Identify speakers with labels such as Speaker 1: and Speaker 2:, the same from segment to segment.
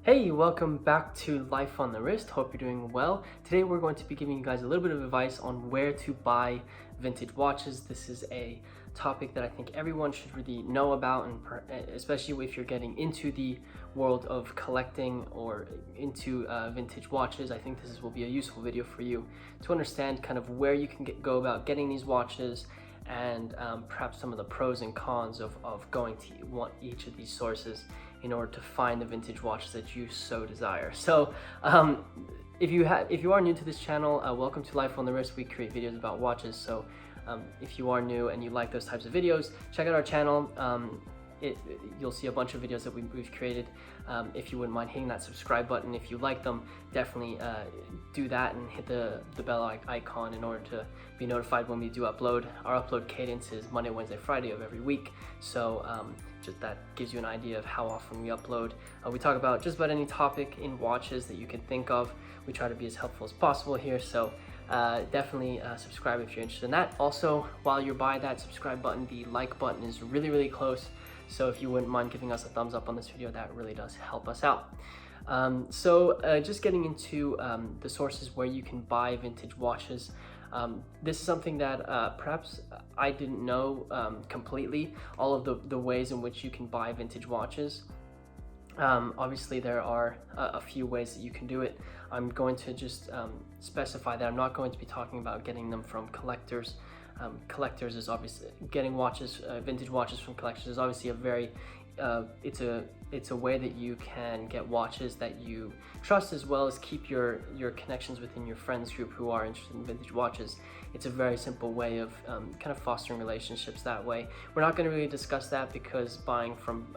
Speaker 1: Hey, welcome back to Life on the Wrist. Hope you're doing well. Today we're going to be giving you guys a little bit of advice on where to buy vintage watches. This is a topic that I think everyone should really know about, and especially if you're getting into the world of collecting or into vintage watches. I think this will be a useful video for you to understand kind of where you can go about getting these watches, and perhaps some of the pros and cons of going to each of these sources in order to find the vintage watches that you so desire. So if you are new to this channel, welcome to Life on the Wrist. We create videos about watches, so if you are new and you like those types of videos, check out our channel. You'll see a bunch of videos that we've created. If you wouldn't mind hitting that subscribe button, if you like them, definitely do that and hit the bell icon in order to be notified when we do upload. Our upload cadence is Monday, Wednesday, Friday of every week, so just that gives you an idea of how often we upload. We talk about just about any topic in watches that you can think of. We try to be as helpful as possible here, so definitely subscribe if you're interested in that. Also, while you're by that subscribe button, the like button is really close, so if you wouldn't mind giving us a thumbs up on this video, that really does help us out. Just getting into the sources where you can buy vintage watches. This is something that perhaps I didn't know completely, all of the ways in which you can buy vintage watches. Obviously there are a few ways that you can do it. I'm going to just specify that I'm not going to be talking about getting them from collectors. Collectors is obviously getting watches, vintage watches from collectors is obviously a very it's a way that you can get watches that you trust, as well as keep your connections within your friends group who are interested in vintage watches. It's a very simple way of kind of fostering relationships that way. We're not going to really discuss that because buying from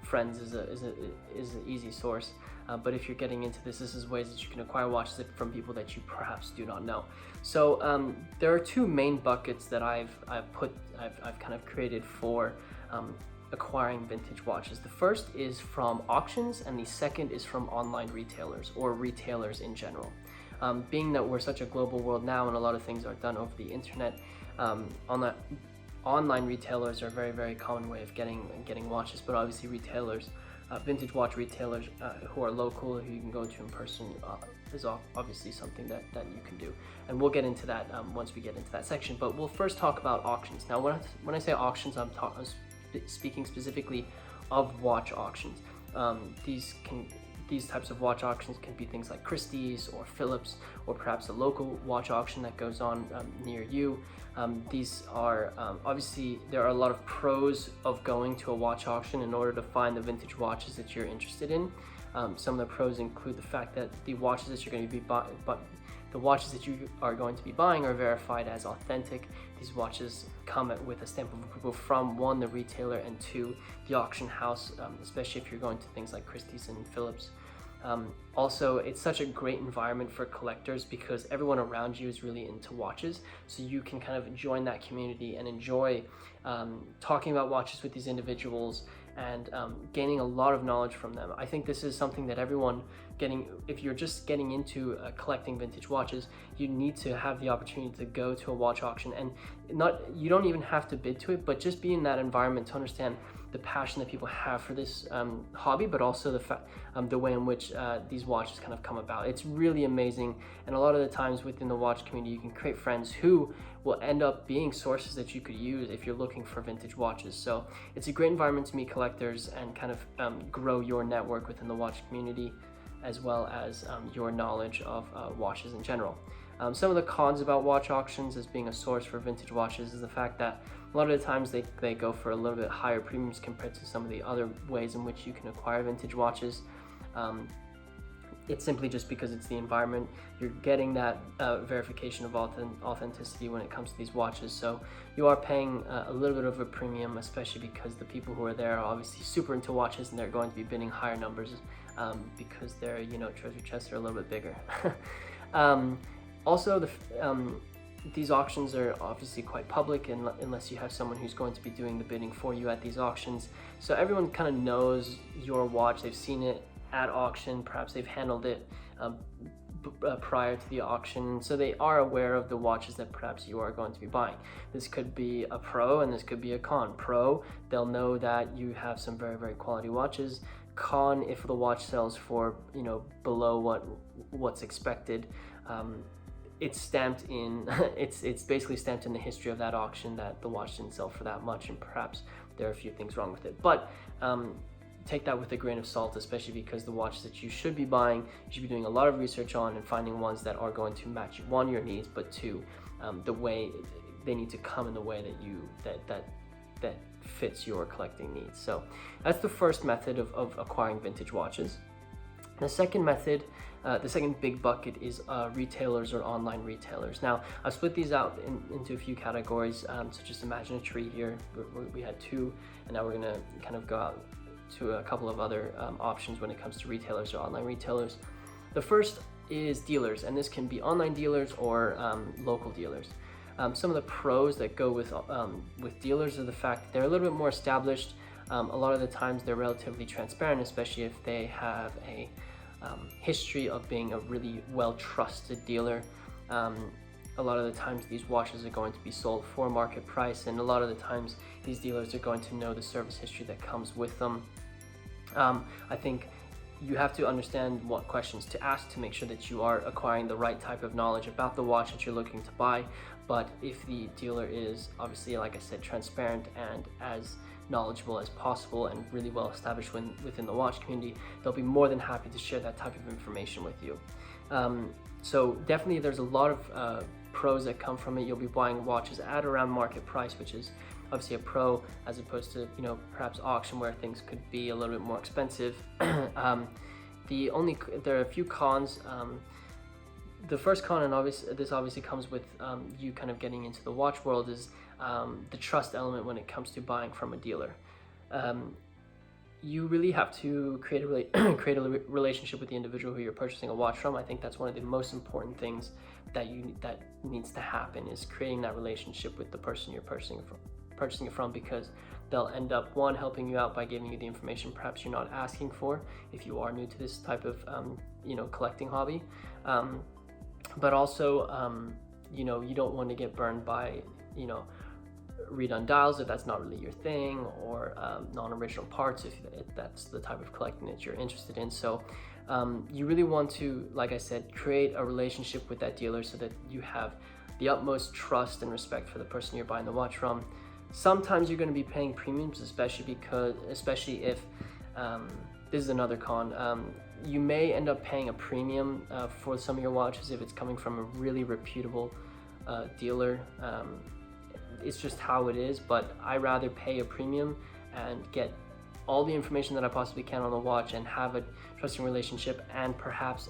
Speaker 1: friends is an easy source. But if you're getting into this is ways that you can acquire watches from people that you perhaps do not know. So there are two main buckets that I've kind of created for acquiring vintage watches. The first is from auctions, and the second is from online retailers or retailers in general. Being that we're such a global world now and a lot of things are done over the internet, online retailers are a very common way of getting watches, but obviously retailers, vintage watch retailers who are local, who you can go to in person, is obviously something that you can do, and we'll get into that once we get into that section. But we'll first talk about auctions. Now when I say auctions, I'm speaking specifically of watch auctions. These types of watch auctions can be things like Christie's or Phillips, or perhaps a local watch auction that goes on near you. These are obviously, there are a lot of pros of going to a watch auction in order to find the vintage watches that you're interested in. Some of the pros include the fact that the watches that you're going to be buying are verified as authentic. These watches come with a stamp of approval from one, the retailer, and two, the auction house, especially if you're going to things like Christie's and Phillips. Also, it's such a great environment for collectors because everyone around you is really into watches, so you can kind of join that community and enjoy talking about watches with these individuals and gaining a lot of knowledge from them. I think this is something that everyone if you're just getting into collecting vintage watches, you need to have the opportunity to go to a watch auction, and you don't even have to bid to it, but just be in that environment to understand the passion that people have for this hobby, but also the way in which these watches kind of come about. It's really amazing, and a lot of the times within the watch community you can create friends who will end up being sources that you could use if you're looking for vintage watches. So it's a great environment to meet collectors and kind of grow your network within the watch community, as well as your knowledge of watches in general. Some of the cons about watch auctions as being a source for vintage watches is the fact that a lot of the times they go for a little bit higher premiums compared to some of the other ways in which you can acquire vintage watches. It's simply just because it's the environment. You're getting that verification of authenticity when it comes to these watches, so you are paying a little bit of a premium, especially because the people who are there are obviously super into watches and they're going to be bidding higher numbers because their treasure chests are a little bit bigger. Also, these auctions are obviously quite public, unless you have someone who's going to be doing the bidding for you at these auctions. So everyone kind of knows your watch, they've seen it at auction, perhaps they've handled it prior to the auction, so they are aware of the watches that perhaps you are going to be buying. This could be a pro and this could be a con. Pro, they'll know that you have some very quality watches. con if the watch sells for below what's expected. It's stamped in it's basically stamped in the history of that auction that the watch didn't sell for that much, and perhaps there are a few things wrong with it. But take that with a grain of salt, especially because the watch that you should be buying, you should be doing a lot of research on and finding ones that are going to match, one, your needs, but two, the way they need to come in the way that fits your collecting needs. So that's the first method of acquiring vintage watches. The second method, the second big bucket is retailers or online retailers. Now, I've split these out into a few categories. So just imagine a tree here. We had two, and now we're gonna kind of go out to a couple of other options when it comes to retailers or online retailers. The first is dealers, and this can be online dealers or local dealers. Some of the pros that go with dealers are the fact that they're a little bit more established. A lot of the times they're relatively transparent, especially if they have a history of being a really well-trusted dealer. A lot of the times these watches are going to be sold for market price, and a lot of the times these dealers are going to know the service history that comes with them. I think you have to understand what questions to ask to make sure that you are acquiring the right type of knowledge about the watch that you're looking to buy. But if the dealer is obviously, like I said, transparent and as knowledgeable as possible and really well established within the watch community, they'll be more than happy to share that type of information with you. So definitely there's a lot of pros that come from it. You'll be buying watches at around market price, which is obviously a pro, as opposed to perhaps auction where things could be a little bit more expensive. There are a few cons. The first con, and this obviously comes with you kind of getting into the watch world, is the trust element when it comes to buying from a dealer. You really have to create a relationship with the individual who you're purchasing a watch from. I think that's one of the most important things that needs to happen, is creating that relationship with the person you're purchasing it from, because they'll end up, one, helping you out by giving you the information perhaps you're not asking for if you are new to this type of collecting hobby, but also you don't want to get burned by redone dials if that's not really your thing, or non-original parts if that's the type of collecting that you're interested in. So you really want to, like I said, create a relationship with that dealer so that you have the utmost trust and respect for the person you're buying the watch from. Sometimes you're going to be paying premiums, especially if this is another con. You may end up paying a premium for some of your watches if it's coming from a really reputable dealer. It's just how it is, but I rather pay a premium and get all the information that I possibly can on the watch and have a trusting relationship, and perhaps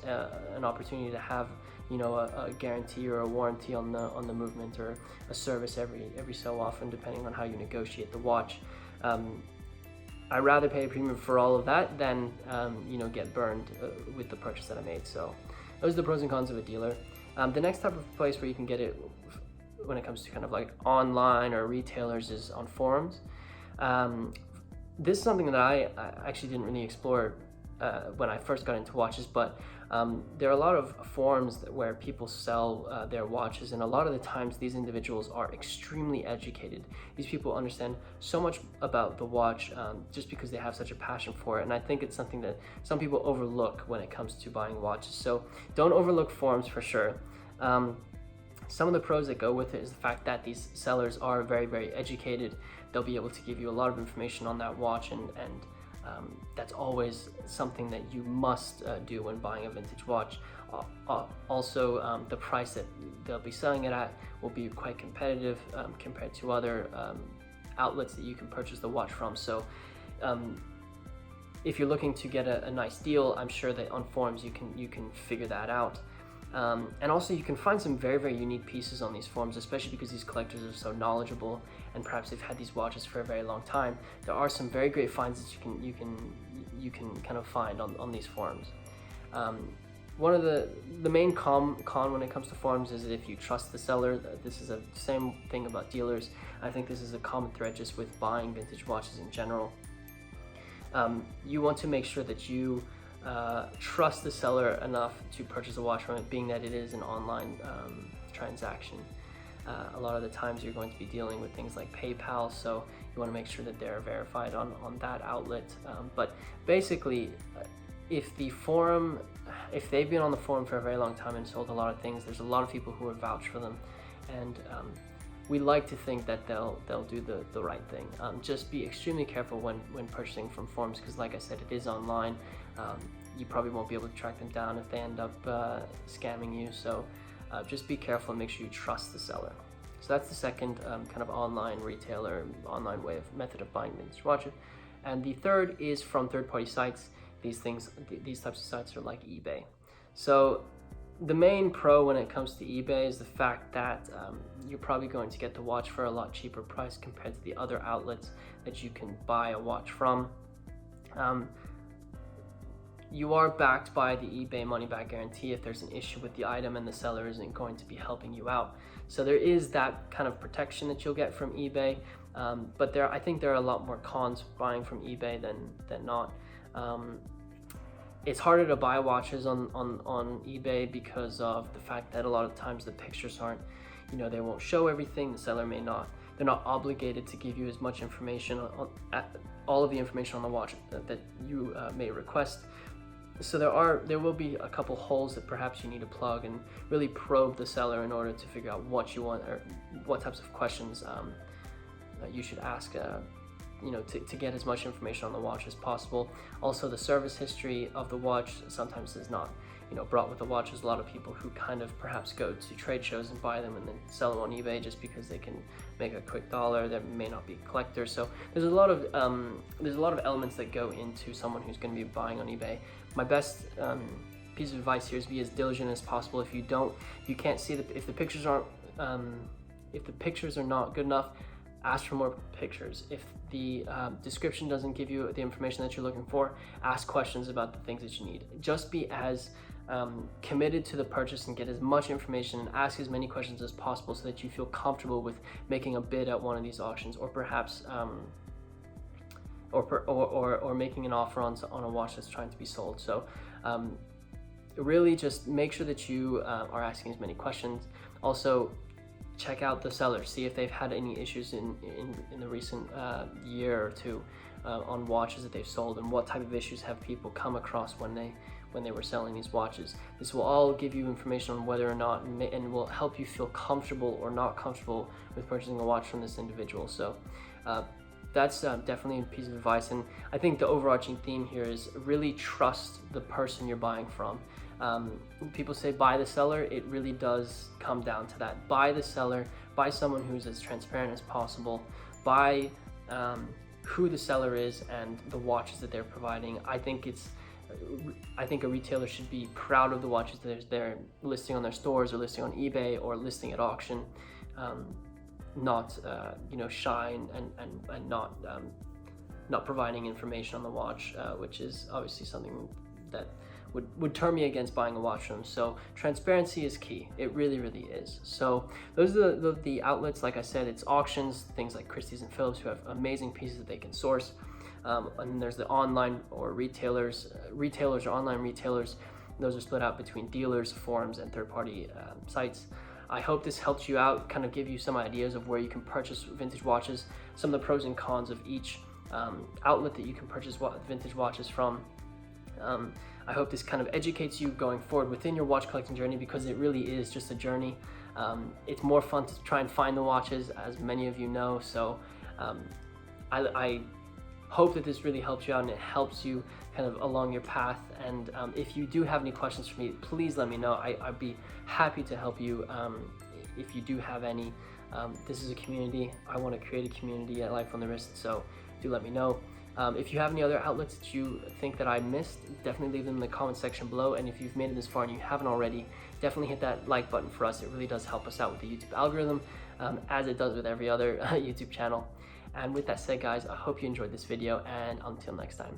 Speaker 1: an opportunity to have a guarantee or a warranty on the movement, or a service every so often, depending on how you negotiate the watch. I rather pay a premium for all of that than get burned with the purchase that I made. So those are the pros and cons of a dealer. The next type of place where you can get it when it comes to kind of like online or retailers is on forums. This is something that I actually didn't really explore when I first got into watches, but there are a lot of forums where people sell their watches, and a lot of the times these individuals are extremely educated. These people understand so much about the watch just because they have such a passion for it, and I think it's something that some people overlook when it comes to buying watches. So don't overlook forums for sure. Some of the pros that go with it is the fact that these sellers are very, very educated. They'll be able to give you a lot of information on that watch, and that's always something that you must do when buying a vintage watch. Also, the price that they'll be selling it at will be quite competitive compared to other outlets that you can purchase the watch from. So if you're looking to get a nice deal, I'm sure that on forums you can figure that out. And also you can find some very, very unique pieces on these forums, especially because these collectors are so knowledgeable and perhaps they've had these watches for a very long time. There are some very great finds that you can kind of find on these forums. One of the main con when it comes to forums is that if you trust the seller, this is the same thing about dealers. I think this is a common thread just with buying vintage watches in general. You want to make sure that you trust the seller enough to purchase a watch from it, being that it is an online transaction. A lot of the times you're going to be dealing with things like PayPal, so you want to make sure that they're verified on that outlet. But basically, if they've been on the forum for a very long time and sold a lot of things, there's a lot of people who have vouched for them, and we like to think that they'll do the right thing. Just be extremely careful when purchasing from forums, because like I said, it is online. You probably won't be able to track them down if they end up scamming you, so just be careful and make sure you trust the seller. So that's the second kind of online retailer, online method of buying vintage watches. And the third is from third-party sites. These types of sites are like eBay. So the main pro when it comes to eBay is the fact that you're probably going to get the watch for a lot cheaper price compared to the other outlets that you can buy a watch from. You are backed by the eBay money-back guarantee if there's an issue with the item and the seller isn't going to be helping you out. So there is that kind of protection that you'll get from eBay, but I think there are a lot more cons buying from eBay than not. It's harder to buy watches on eBay because of the fact that a lot of times the pictures aren't, they won't show everything. The seller they're not obligated to give you as much information all of the information on the watch that you may request. So there will be a couple holes that perhaps you need to plug and really probe the seller in order to figure out what you want or what types of questions you should ask to get as much information on the watch as possible. Also, the service history of the watch sometimes is not brought with the watch. There's a lot of people who kind of perhaps go to trade shows and buy them and then sell them on eBay just because they can make a quick dollar. That may not be collectors. So there's a lot of elements that go into someone who's going to be buying on eBay. My best piece of advice here is be as diligent as possible. If you can't see if the pictures are not good enough, ask for more pictures. If the description doesn't give you the information that you're looking for, ask questions about the things that you need. Just be as committed to the purchase and get as much information and ask as many questions as possible so that you feel comfortable with making a bid at one of these auctions, or perhaps or making an offer on a watch that's trying to be sold. So really just make sure that you are asking as many questions. Also, check out the seller, see if they've had any issues in the recent year or two on watches that they've sold, and what type of issues have people come across when they were selling these watches. This will all give you information on whether or not, and will help you feel comfortable or not comfortable with purchasing a watch from this individual. So that's definitely a piece of advice, and I think the overarching theme here is really trust the person you're buying from. People say buy the seller. It really does come down to that. Buy the seller, buy someone who's as transparent as possible, buy who the seller is and the watches that they're providing. I think a retailer should be proud of the watches that they're listing on their stores or listing on eBay or listing at auction, not shy and not providing information on the watch, which is obviously something that would turn me against buying a watch from them. So transparency is key. It really, really is. So those are the outlets. Like I said, it's auctions, things like Christie's and Phillips, who have amazing pieces that they can source. And there's the online or retailers or online retailers. Those are split out between dealers, forums, and third-party sites. I hope this helped you out, kind of give you some ideas of where you can purchase vintage watches, some of the pros and cons of each outlet that you can purchase vintage watches from. I hope this kind of educates you going forward within your watch collecting journey, because it really is just a journey. It's more fun to try and find the watches, as many of you know. So I hope that this really helps you out and it helps you kind of along your path. And if you do have any questions for me, please let me know. I'd be happy to help you if you do have any. This is a community. I want to create a community at Life on the Wrist, so do let me know. If you have any other outlets that you think that I missed, definitely leave them in the comment section below. And if you've made it this far and you haven't already, definitely hit that like button for us. It really does help us out with the YouTube algorithm, as it does with every other YouTube channel. And with that said, guys, I hope you enjoyed this video, and until next time.